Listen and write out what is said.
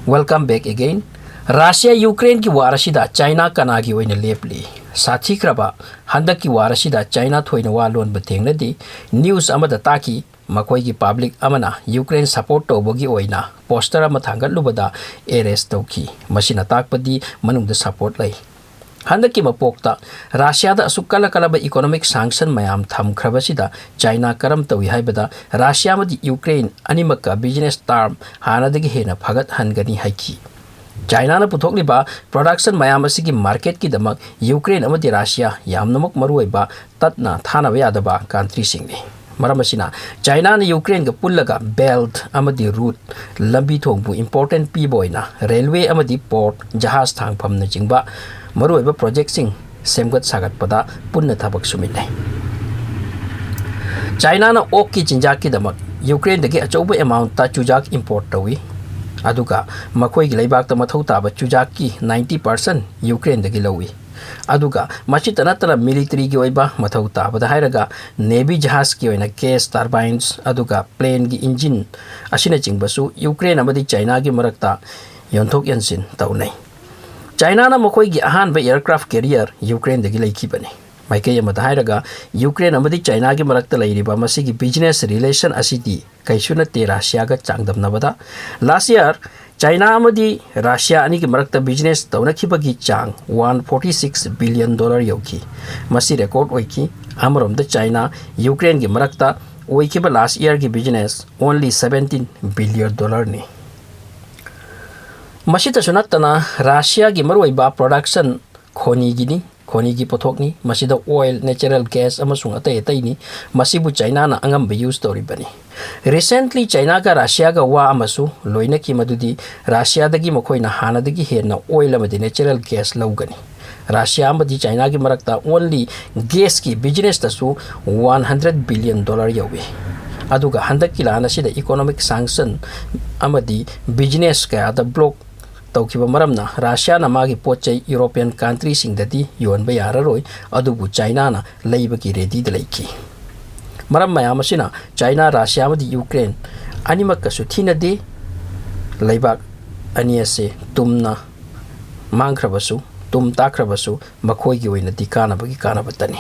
Welcome back again. Russia Ukraine ki warasida China kanagi oina lepli. Sathi kraba handak ki warasida China thoina wa lon batengna di news amada taki makoi ki public amana Ukraine support tobogi oina poster ama thangat lubada arrest toki masina takpadi manungda support lai. Handak ki mapokta Russia da asukala kalaba economic sanction mayam tham khrabasida China karam tawi haibada Russia madi Ukraine animaka business term hanadagi hena phagat hangani haiki. China na puthokliba production mayam asigi market ki damak Ukraine amadi Russia yamnamak maruiba tatna thana yadaba country singni. Maramasina China na Ukraine ga pullaga belt amadi route lambi thongbu important pi boina railway amadi port jahaz thangpham na jingba maruiba project sing semgat sagat pada punna thabak suminai. China na ok ki chinjak ki damak Ukraine dagi achauba amount ta chujak import tawi aduga makoi gi leibak ta mathau ta ba chujak ki 90% Ukraine dagi lawi aduga machi tanatara military gi oiba mathau ta ba hairaga navy jahaz ki oina gas turbines aduga plane gi engine asina chingbasu Ukraine amadi China gi marakta yonthok yansin taunai. China na makoi gi ahan ba aircraft carrier Ukraine dagi leiki bani maikay amada hairaga Ukraine amadi China gi marakta leiriba masigi business relation asidi kaisuna te Russia ga changdam nabada. Last year China amadi Russia ani gi marakta business tawna khibagi chang $146 billion yoki masi record oiki amarom da China Ukraine gi marakta oiki ba last year gi business only $17 billion ni. Masita sunatana Russia gi maruiba production khoni gi pothokni masida oil natural gas amasung atai ni masibu China na angam ba use story bani. Recently China ga Russia ga wa amasu loina ki madudi Russia dagi makoi na hana dagi he na oil amadi natural gas lawgani. Russia amadi China gi marakta only gas ki business tasu $100 billion yawi. Aduga handak kilana sida economic sanction amadi business ka da block taukiba maramna Russia na magi pochai European country sing dadi yon ba yararoi adubu China na leiba ki ready de leiki. Maram mayamasina China Russia madi Ukraine animak kasu thina de leibak aniase tumna mangkhrabasu tum takhrabasu makhoi gi oina dikana bagi kana batani.